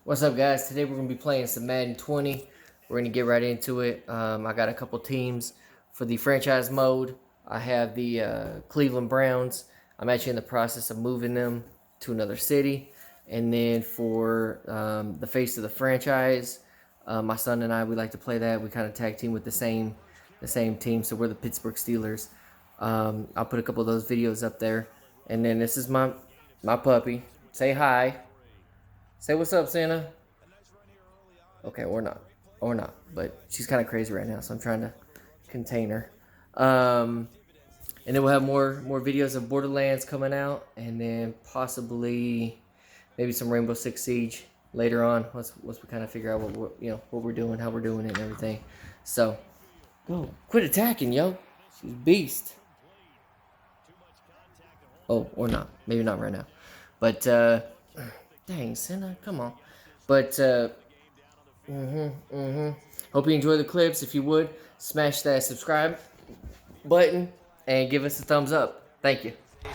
What's up, guys? Today we're going to be playing some Madden 20. We're going to get right into it. I got a couple teams for the franchise mode. I have the Cleveland Browns. I'm actually in the process of moving them to another city. And then for the face of the franchise, my son and I, we like to play that. We kind of tag team with the same team, so we're the Pittsburgh Steelers. I'll put a couple of those videos up there. And then this is my puppy. Say hi. Say what's up, Santa. Okay, or not. But she's kind of crazy right now, so I'm trying to contain her. And then we'll have more videos of Borderlands coming out, and then possibly maybe some Rainbow Six Siege later on. Once we kind of figure out what we're doing, how we're doing it, and everything. So, go quit attacking, yo. She's a beast. Oh, or not. Maybe not right now. But dang, Senna, come on. But hope you enjoy the clips. If you would, smash that subscribe button and give us a thumbs up. Thank you. The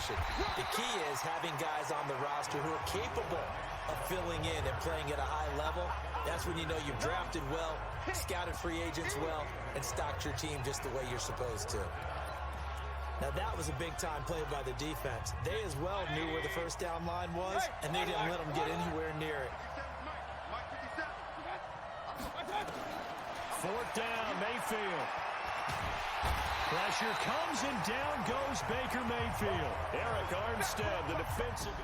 key is having guys on the roster who are capable of filling in and playing at a high level. That's when you know you've drafted well, scouted free agents well, and stocked your team just the way you're supposed to. Now that was a big-time play by the defense. They as well knew where the first down line was, and they didn't let them get anywhere near it. Fourth down, Mayfield. Pressure comes and down goes Baker Mayfield. Eric Armstead, the defensive.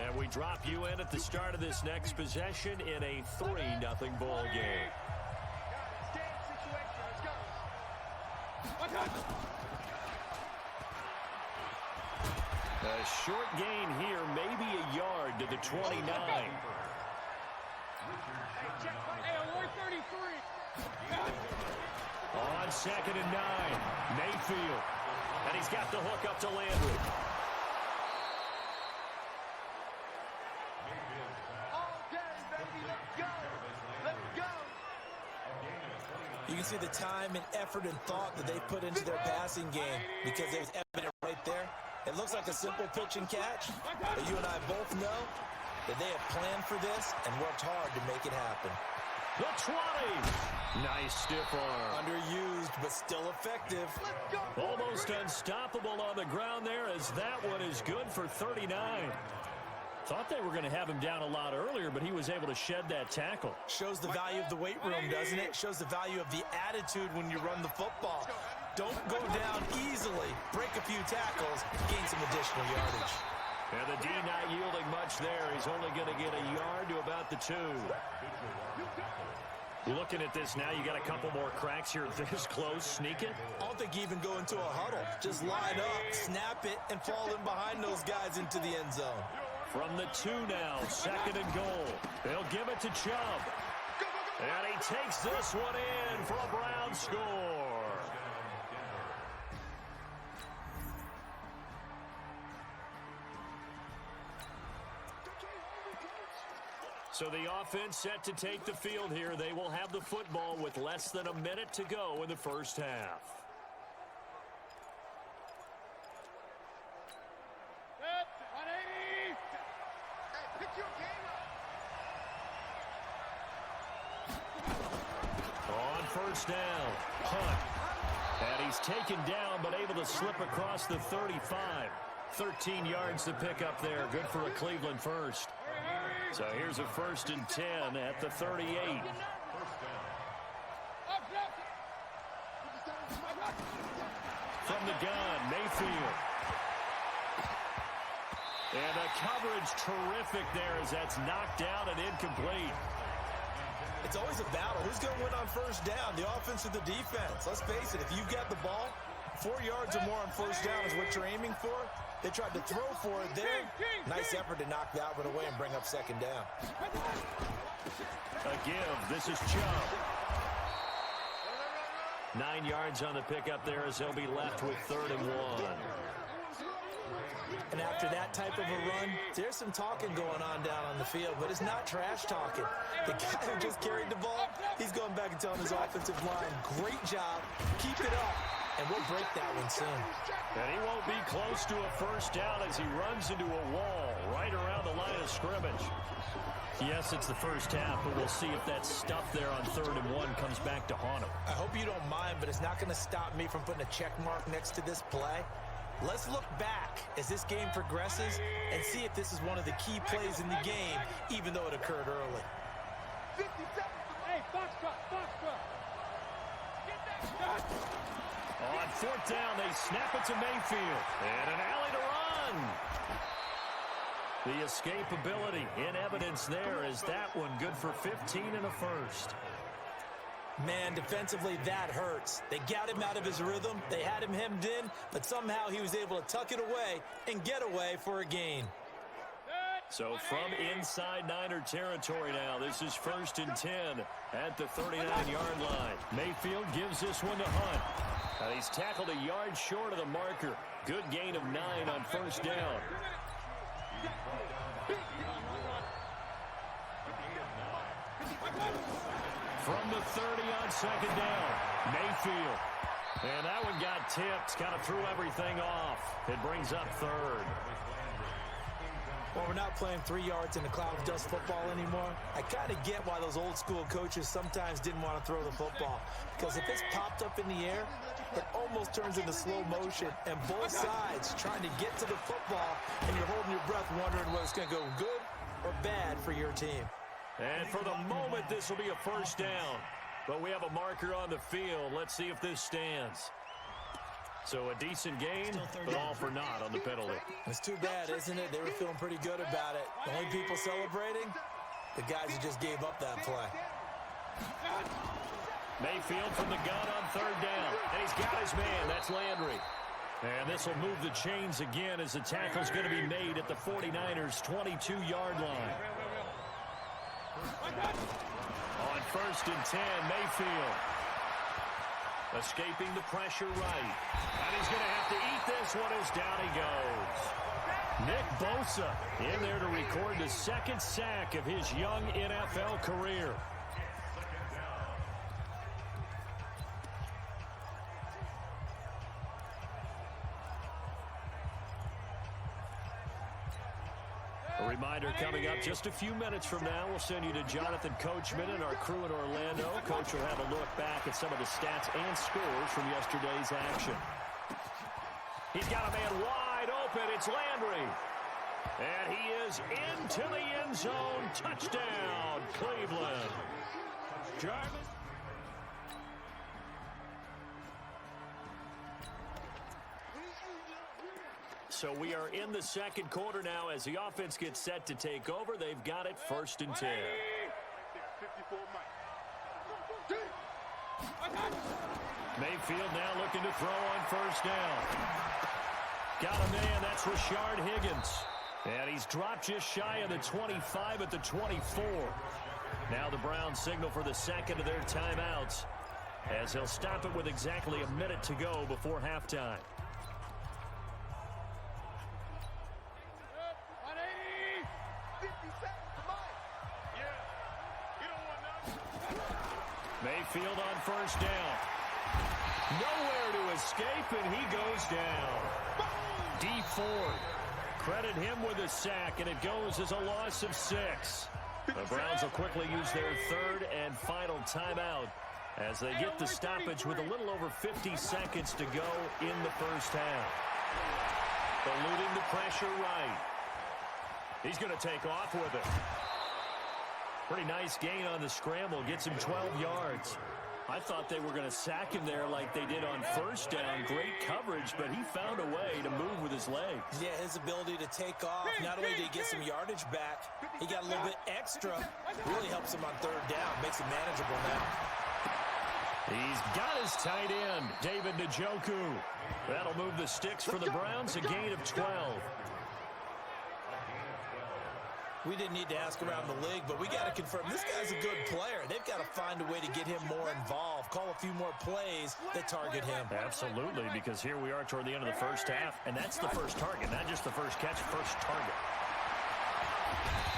And we drop you in at the start of this next possession in a 3-0 ball game. A short gain here, maybe a yard to the 29. On 2nd and 9, Mayfield. And he's got the hook up to Landry. You can see the time and effort and thought that they put into their passing game because it was evident right there. It looks like a simple pitch and catch, but you and I both know that they have planned for this and worked hard to make it happen. The 20. Nice stiff arm. Underused, but still effective. Almost unstoppable on the ground there as that one is good for 39. Thought they were going to have him down a lot earlier, but he was able to shed that tackle. Shows the value of the weight room, doesn't it? Shows the value of the attitude when you run the football. Don't go down easily. Break a few tackles, gain some additional yardage. And the D not yielding much there. He's only going to get a yard to about the 2. Looking at this now, you got a couple more cracks here this close. Sneak it. I don't think even go into a huddle. Just line up, snap it, and fall in behind those guys into the end zone. From the 2 now, 2nd and goal. They'll give it to Chubb. And he takes this one in for a Brown score. So the offense set to take the field here. They will have the football with less than a minute to go in the first half. On first down, punt. And he's taken down but able to slip across the 35. 13 yards to pick up there. Good for a Cleveland first. So here's a 1st and 10 at the 38. From the gun, Mayfield. And the coverage terrific there as that's knocked down and incomplete. It's always a battle. Who's going to win on first down, the offense or the defense? Let's face it, if you've got the ball, 4 yards or more on first down is what you're aiming for. They tried to throw for it there. Nice effort to knock that one away and bring up 2nd down. A give. This is Chubb. 9 yards on the pickup there as he'll be left with 3rd and 1. And after that type of a run, there's some talking going on down on the field, but it's not trash talking. The guy who just carried the ball, he's going back and telling his offensive line, great job, keep it up. and we'll break that one soon. And he won't be close to a first down as he runs into a wall right around the line of scrimmage. Yes, it's the first half, but we'll see if that stuff there on 3rd and 1 comes back to haunt him. I hope you don't mind, but it's not going to stop me from putting a check mark next to this play. Let's look back as this game progresses and see if this is one of the key plays in the game, even though it occurred early. 57. Hey, box truck. Get that shot. On 4th down, they snap it to Mayfield. And an alley to run. The escapability in evidence there is that one good for 15 and a first. Man, defensively, that hurts. They got him out of his rhythm. They had him hemmed in, but somehow he was able to tuck it away and get away for a gain. So from inside Niner territory now, this is 1st and 10 at the 39-yard line. Mayfield gives this one to Hunt. He's tackled a yard short of the marker. Good gain of 9 on 1st down. From the 30 on 2nd down, Mayfield. And that one got tipped, kind of threw everything off. It brings up 3rd. Well, we're not playing 3 yards in a cloud of dust football anymore. I kind of get why those old school coaches sometimes didn't want to throw the football. Because if it's popped up in the air, it almost turns into slow motion. And both sides trying to get to the football, and you're holding your breath wondering whether it's going to go good or bad for your team. And for the moment, this will be a 1st down. But we have a marker on the field. Let's see if this stands. So a decent gain, but all for naught on the penalty. It's too bad, isn't it? They were feeling pretty good about it. The only people celebrating, the guys who just gave up that play. Mayfield from the gun on 3rd down. And he's got his man. That's Landry. And this will move the chains again as the tackle's going to be made at the 49ers' 22-yard line. On 1st and 10, Mayfield. Escaping the pressure right. And he's going to have to eat this one as down he goes. Nick Bosa in there to record the 2nd sack of his young NFL career. A reminder coming up just a few minutes from now. We'll send you to Jonathan Coachman and our crew in Orlando. Coach will have a look back at some of the stats and scores from yesterday's action. He's got a man wide open. It's Landry. And he is into the end zone. Touchdown, Cleveland. Jarvis. So we are in the 2nd quarter now as the offense gets set to take over. They've got it 1st and 10. Mayfield now looking to throw on 1st down. Got a man, that's Rashard Higgins. And he's dropped just shy of the 25 at the 24. Now the Browns signal for the 2nd of their timeouts as they'll stop it with exactly a minute to go before halftime. Mayfield on 1st down. Nowhere to escape, and he goes down. D Ford. Credit him with a sack, and it goes as a loss of 6. The Browns will quickly use their 3rd and final timeout as they get the stoppage with a little over 50 seconds to go in the 1st half. Eluding the pressure right. He's going to take off with it. Pretty nice gain on the scramble. Gets him 12 yards. I thought they were going to sack him there like they did on 1st down. Great coverage, but he found a way to move with his legs. Yeah, his ability to take off. Not only did he get some yardage back, he got a little bit extra. Really helps him on 3rd down. Makes it manageable now. He's got his tight end, David Njoku. That'll move the sticks for the Browns. A gain of 12. We didn't need to ask around the league, but we got to confirm this guy's a good player. They've got to find a way to get him more involved, call a few more plays that target him. Absolutely, because here we are toward the end of the 1st half, and that's the first target, not just the first catch, first target.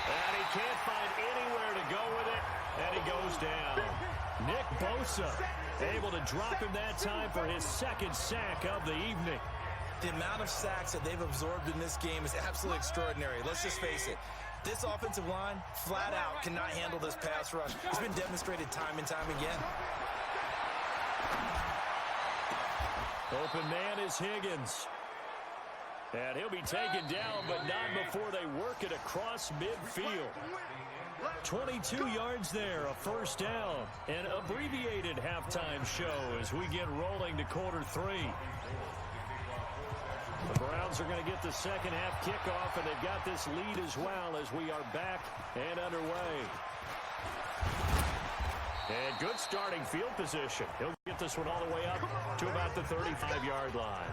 And he can't find anywhere to go with it, and he goes down. Nick Bosa able to drop him that time for his second sack of the evening. The amount of sacks that they've absorbed in this game is absolutely extraordinary. Let's just face it. This offensive line, flat out, cannot handle this pass rush. It's been demonstrated time and time again. Open man is Higgins. And he'll be taken down, but not before they work it across midfield. 22 yards there, a first down. An abbreviated halftime show as we get rolling to quarter 3. The Browns are going to get the second half kickoff, and they've got this lead as well as we are back and underway. And good starting field position. He'll get this one all the way up to about the 35-yard line.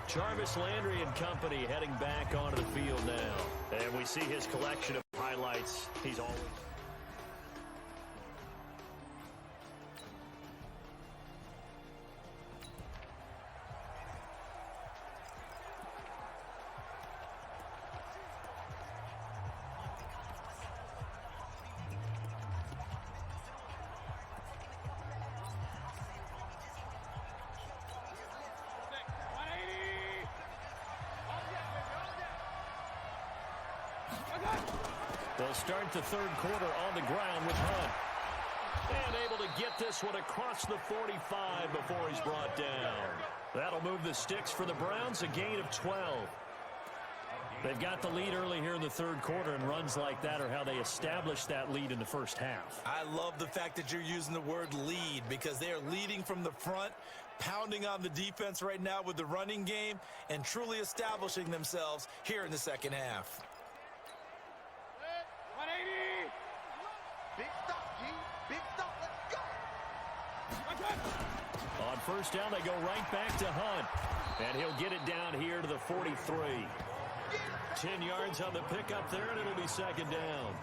Jarvis Landry and company heading back onto the field now. And we see his collection of highlights. He's always... They'll start the third quarter on the ground with Hunt. And able to get this one across the 45 before he's brought down. That'll move the sticks for the Browns, a gain of 12. They've got the lead early here in the third quarter, and runs like that are how they establish that lead in the first half. I love the fact that you're using the word lead because they are leading from the front, pounding on the defense right now with the running game, and truly establishing themselves here in the second half. 180. Big stop, G. Big stop. Let's go. On first down, they go right back to Hunt. And he'll get it down here to the 43. 10 yards on the pickup there, and it'll be second down.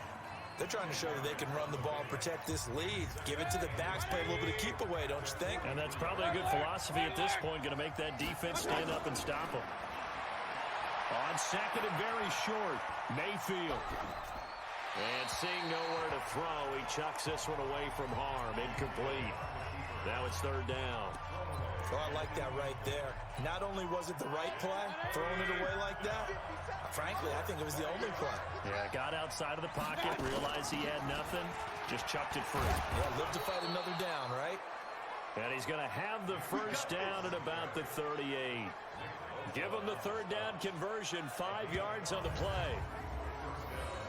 They're trying to show you they can run the ball and protect this lead. Give it to the backs, play a little bit of keep away, don't you think? And that's probably a good philosophy at this point, going to make that defense stand up and stop them. On second and very short, Mayfield. And seeing nowhere to throw, he chucks this one away from harm. Incomplete. Now it's third down. Oh, I like that right there. Not only was it the right play, throwing it away like that, frankly, I think it was the only play. Yeah, got outside of the pocket, realized he had nothing, just chucked it free. Yeah, live to fight another down, right? And he's going to have the first down at about the 38. Give him the third down conversion, 5 yards on the play.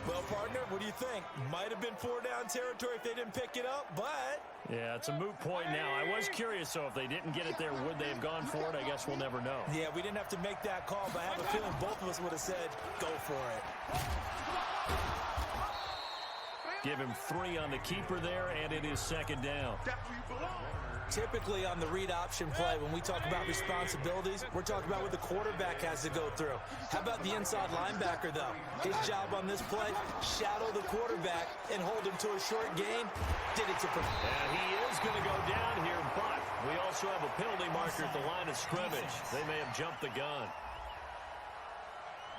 Well, partner, what do you think? Might have been 4-down territory if they didn't pick it up, but... Yeah, it's a moot point now. I was curious, though, if they didn't get it there, would they have gone for it? I guess we'll never know. Yeah, we didn't have to make that call, but I have a feeling both of us would have said, go for it. Give him 3 on the keeper there, and it is second down. Typically on the read option play, when we talk about responsibilities, we're talking about what the quarterback has to go through. How about the inside linebacker, though? His job on this play, shadow the quarterback and hold him to a short gain. Did it to him. And he is going to go down here, but we also have a penalty marker at the line of scrimmage. They may have jumped the gun.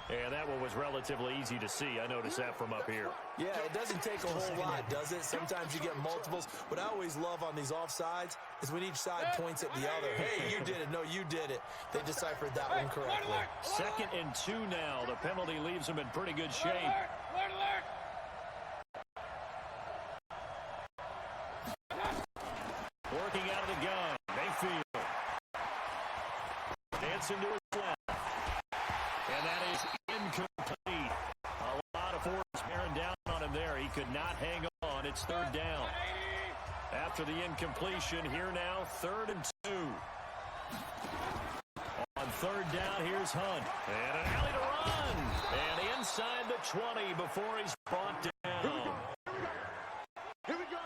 And that one was relatively easy to see. I noticed that from up here. Yeah, it doesn't take a whole lot, does it? Sometimes you get multiples. What I always love on these offsides is when each side points at the other. Hey, you did it. No, you did it. They deciphered that one correctly. Second and 2 now. The penalty leaves them in pretty good shape. Working out of the gun. Mayfield. Dancing to his left. And that is incomplete. A lot of force bearing down on him there. He could not hang on. It's third down. After the incompletion, here now, 3rd and 2. On third down, here's Hunt. And an alley to run. And inside the 20 before he's brought down. Here we go.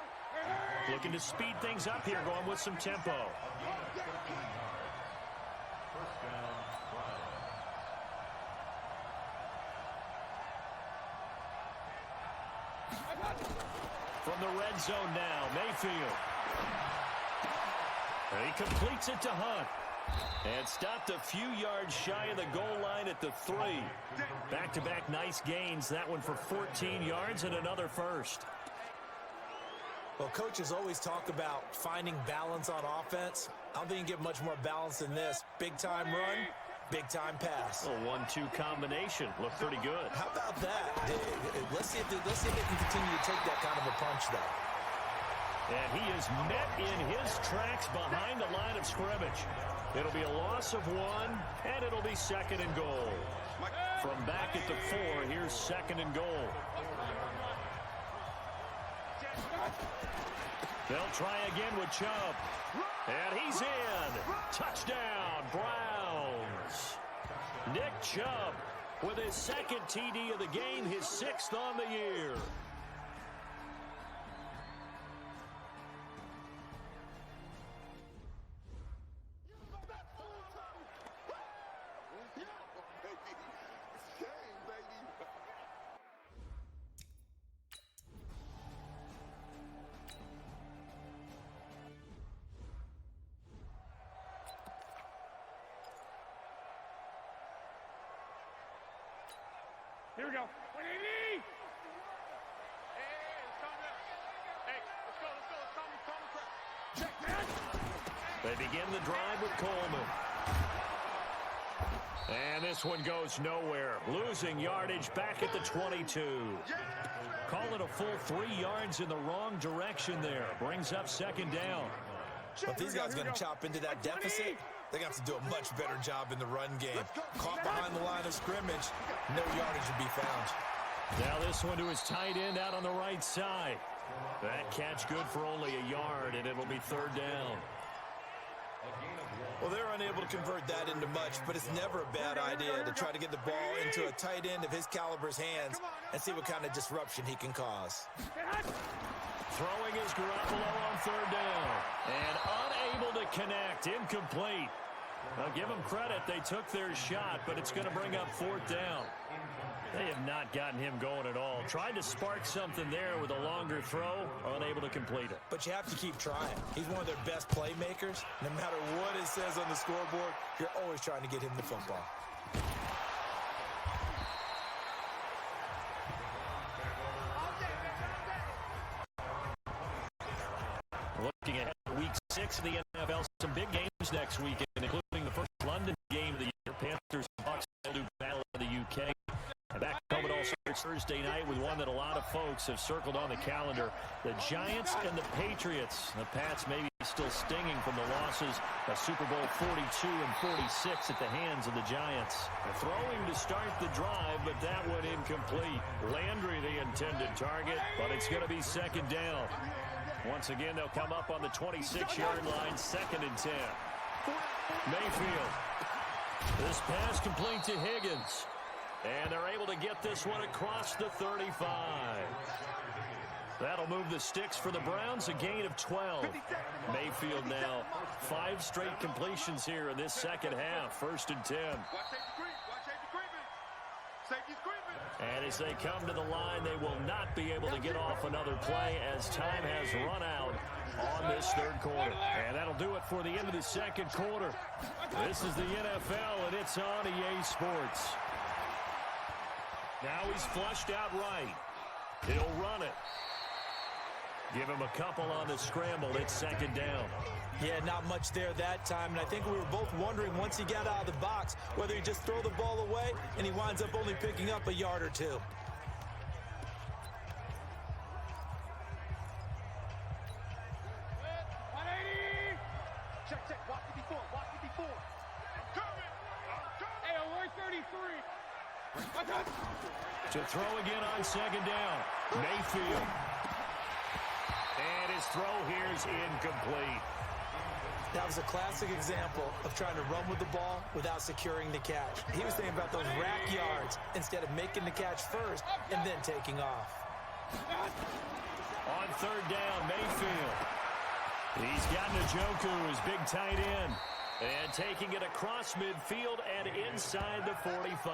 Looking to speed things up here, going with some tempo. From the red zone now, Mayfield. He completes it to Hunt. And stopped a few yards shy of the goal line at the 3. Back-to-back nice gains. That one for 14 yards and another first. Well, coaches always talk about finding balance on offense. I don't think you get much more balance than this. Big-time run, big-time pass. A 1-2 combination. Looked pretty good. How about that? Let's see if they can continue to take that kind of a punch, though. And he is met in his tracks behind the line of scrimmage. It'll be a loss of 1, and it'll be 2nd and goal. From back at the 4, here's 2nd and goal. They'll try again with Chubb. And he's in. Touchdown, Browns. Nick Chubb with his 2nd TD of the game, his 6th on the year. Here we go. 180! Hey, let's go. Check that! They begin the drive with Coleman. And this one goes nowhere. Losing yardage back at the 22. Call it a full 3 yards in the wrong direction there. Brings up 2nd down. If these guys are going to chop into that deficit, they're going to have to do a much better job in the run game. Caught behind the line of scrimmage, no yardage would be found. Now this one to his tight end out on the right side. That catch good for only a yard, and it'll be 3rd down. Well, they're unable to convert that into much, but it's never a bad idea to try to get the ball into a tight end of his caliber's hands and see what kind of disruption he can cause. Throwing is Garoppolo on 3rd down. And unable to connect. Incomplete. I'll give them credit. They took their shot, but it's going to bring up 4th down. They have not gotten him going at all. Tried to spark something there with a longer throw. Unable to complete it. But you have to keep trying. He's one of their best playmakers. No matter what it says on the scoreboard, you're always trying to get him the football. Looking ahead to week 6 of the NFL, some big games next weekend, including the first London game of the year. Panthers and Bucks will do battle of the UK. And back home, it all starts Thursday night with one that a lot of folks have circled on the calendar. The Giants and the Patriots. The Pats maybe still stinging from the losses of Super Bowl 42 and 46 at the hands of the Giants. Throwing to start the drive, but that one incomplete. Landry the intended target, but it's going to be 2nd down. Once again, they'll come up on the 26-yard line, 2nd and 10. Mayfield. This pass complete to Higgins. And they're able to get this one across the 35. That'll move the sticks for the Browns, a gain of 12. Mayfield now 5 straight completions here in this 2nd half, 1st and 10. And as they come to the line, they will not be able to get off another play as time has run out on this 3rd quarter. And that'll do it for the end of the 2nd quarter. This is the NFL, and it's on EA Sports. Now he's flushed out right. He'll run it. Give him a couple on the scramble. It's 2nd down. Yeah, not much there that time, and I think we were both wondering once he got out of the box whether he just throw the ball away and he winds up only picking up a yard or 2. 180. Check. Watch it before. I'm coming. Hey, alert 33. To throw again on 2nd down. Mayfield. And his throw here is incomplete. That was a classic example of trying to run with the ball without securing the catch. He was thinking about those rack yards instead of making the catch first and then taking off. On 3rd down, Mayfield. He's got Njoku, his big tight end. And taking it across midfield and inside the 45.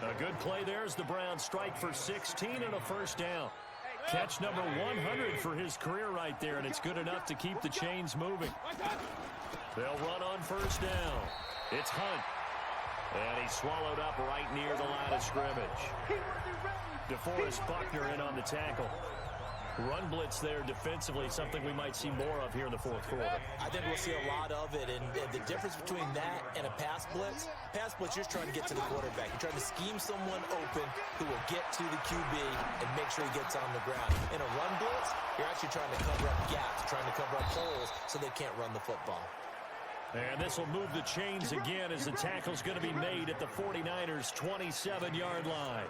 A good play there as the Browns strike for 16 and a 1st down. Catch number 100 for his career right there, and it's good enough to keep the chains moving. They'll run on 1st down. It's Hunt. And he's swallowed up right near the line of scrimmage. DeForest Buckner in on the tackle. Run blitz there defensively, something we might see more of here in the fourth quarter. I think we'll see a lot of it, and the difference between that and a pass blitz, you're trying to get to the quarterback. You're trying to scheme someone open who will get to the QB and make sure he gets on the ground. In a run blitz, you're actually trying to cover up gaps, trying to cover up holes so they can't run the football. And this will move the chains again as the tackle's going to be made at the 49ers' 27-yard line.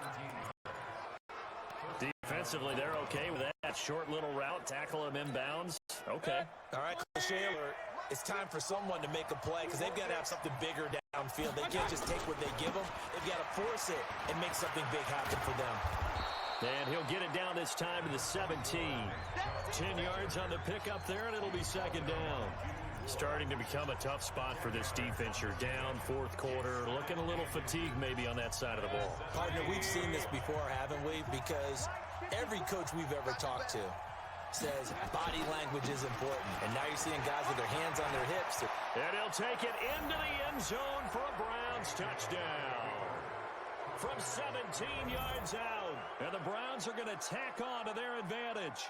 Defensively, they're okay with that. Short little route, tackle him inbounds. Okay. All right, Shaler, it's time for someone to make a play because they've got to have something bigger downfield. They can't just take what they give them. They've got to force it and make something big happen for them. And he'll get it down this time to the 17. 10 yards on the pickup there, and it'll be second down. Starting to become a tough spot for this defense. You're down fourth quarter, looking a little fatigued maybe on that side of the ball. Partner, we've seen this before, haven't we? Because every coach we've ever talked to says body language is important. And now you're seeing guys with their hands on their hips. And he'll take it into the end zone for a Browns touchdown. From 17 yards out. And the Browns are going to tack on to their advantage.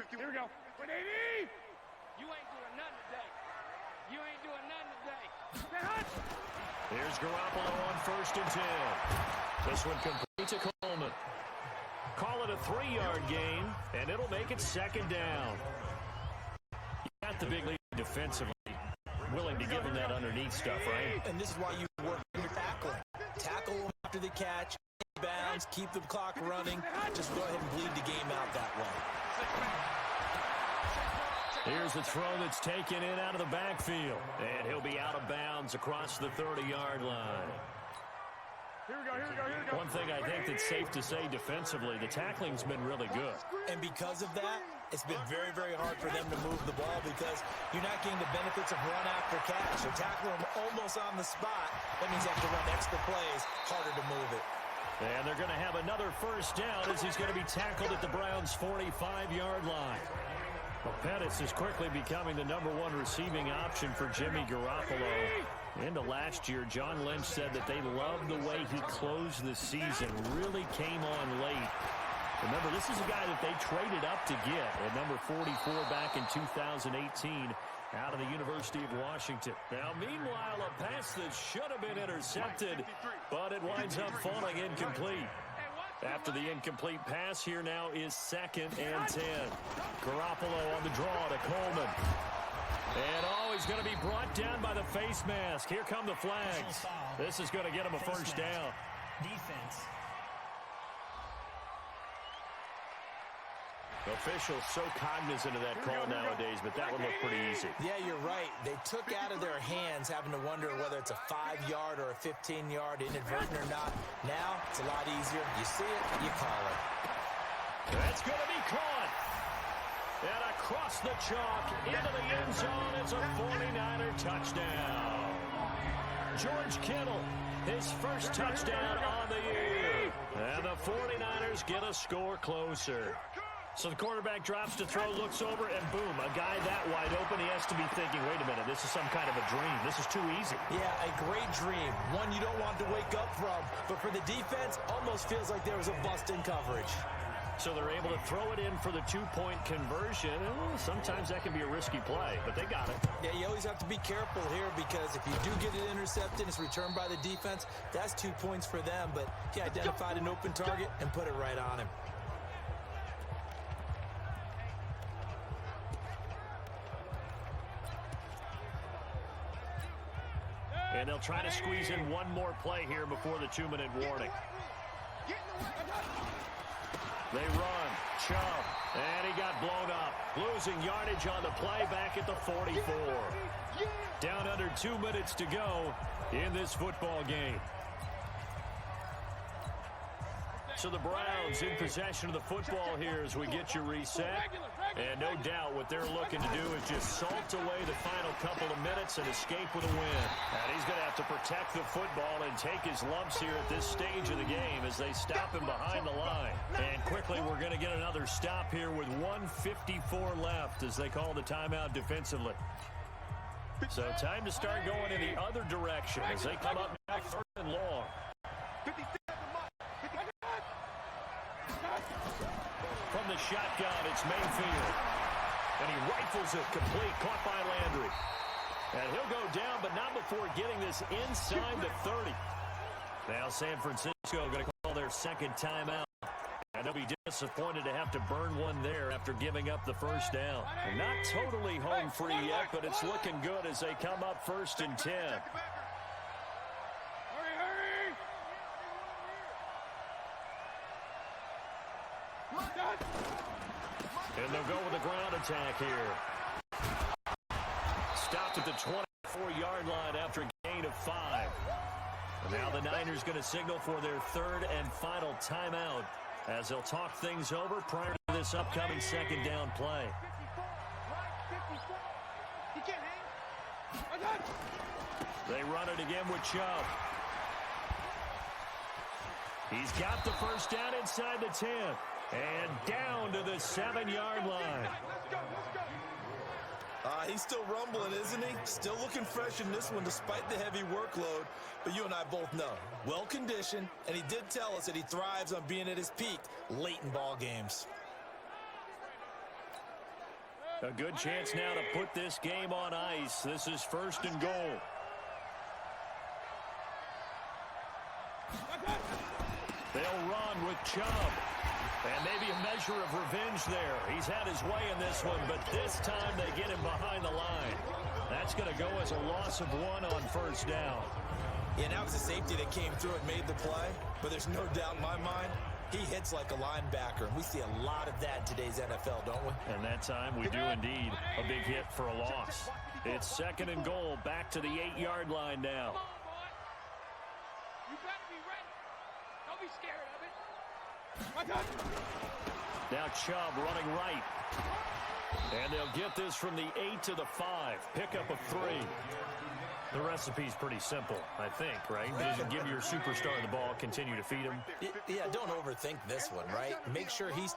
Here we go. 180! You ain't doing nothing today. You ain't doing nothing today. Here's Garoppolo on 1st and 10. This one complete to Coleman. Call it a 3-yard gain, and it'll make it second down. You got the big lead defensively. Willing to give him that underneath stuff, right? And this is why you work on your tackling. Tackle them after the catch, bounds, keep the clock running. Just go ahead and bleed the game out that way. Here's a throw that's taken in out of the backfield. And he'll be out of bounds across the 30-yard line. Here we go, here we go, here we go. One thing I think that's safe to say defensively, the tackling's been really good. And because of that, it's been very, very hard for them to move the ball because you're not getting the benefits of run after catch. You're tackling them almost on the spot. That means you have to run extra plays, harder to move it. And they're going to have another first down as he's going to be tackled at the Browns' 45-yard line. Well, Pettis is quickly becoming the #1 receiving option for Jimmy Garoppolo. Into last year, John Lynch said that they loved the way he closed the season, really came on late. Remember, this is a guy that they traded up to get at number 44 back in 2018 out of the University of Washington. Now, meanwhile, a pass that should have been intercepted, but it winds up falling incomplete. After the incomplete pass, here now is 2nd and 10. Garoppolo on the draw to Coleman. And he's going to be brought down by the face mask. Here come the flags. This is going to get him a first down. Defense. Officials so cognizant of that call nowadays, but that one looked pretty easy. Yeah, you're right. They took out of their hands having to wonder whether it's a 5-yard or a 15-yard, inadvertent or not. Now, it's a lot easier. You see it, you call it. That's going to be caught. And across the chalk, into the end zone, it's a 49er touchdown. George Kittle, his first touchdown on the year. And the 49ers get a score closer. So the quarterback drops to throw, looks over, and boom, a guy that wide open, he has to be thinking, wait a minute, this is some kind of a dream. This is too easy. Yeah, a great dream. One you don't want to wake up from. But for the defense, almost feels like there was a bust in coverage. So they're able to throw it in for the 2-point conversion. Sometimes that can be a risky play, but they got it. Yeah, you always have to be careful here because if you do get it intercepted, it's returned by the defense. That's 2 points for them, but he identified an open target and put it right on him. And they'll try to squeeze in one more play here before the 2-minute warning. They run, Chubb, and he got blown up. Losing yardage on the play back at the 44. Down under 2 minutes to go in this football game. So the Browns in possession of the football here as we get you reset. And no doubt what they're looking to do is just salt away the final couple of minutes and escape with a win. And he's going to have to protect the football and take his lumps here at this stage of the game as they stop him behind the line. And quickly we're going to get another stop here with 1:54 left as they call the timeout defensively. So time to start going in the other direction as they come up now 3rd and long. From the shotgun, it's Mayfield. And he rifles it complete, caught by Landry. And he'll go down, but not before getting this inside the 30. Now San Francisco going to call their second timeout. And they'll be disappointed to have to burn one there after giving up the first down. And not totally home free yet, but it's looking good as they come up 1st and 10. And they'll go with a ground attack here. Stopped at the 24-yard line after a gain of 5. And now the Niners going to signal for their 3rd and final timeout as they'll talk things over prior to this upcoming 2nd down play. They run it again with Chubb. He's got the first down inside the 10. And down to the 7-yard line. He's still rumbling, isn't he? Still looking fresh in this one despite the heavy workload. But you and I both know, well-conditioned, and he did tell us that he thrives on being at his peak late in ball games. A good chance now to put this game on ice. This is 1st and goal. They'll run with Chubb. And maybe a measure of revenge there. He's had his way in this one, but this time they get him behind the line. That's going to go as a loss of 1 on 1st down. Yeah, now it's a safety that came through and made the play, but there's no doubt in my mind, he hits like a linebacker, and we see a lot of that in today's NFL, don't we? And that time we do indeed. A big hit for a loss. It's 2nd and goal, back to the 8-yard line now. You better be ready. Don't be scared of it. Now Chubb running right. And they'll get this from the 8 to the 5. Pickup of 3. The recipe's pretty simple, I think, right? Just give your superstar the ball, continue to feed him. Yeah, don't overthink this one, right? Make sure he's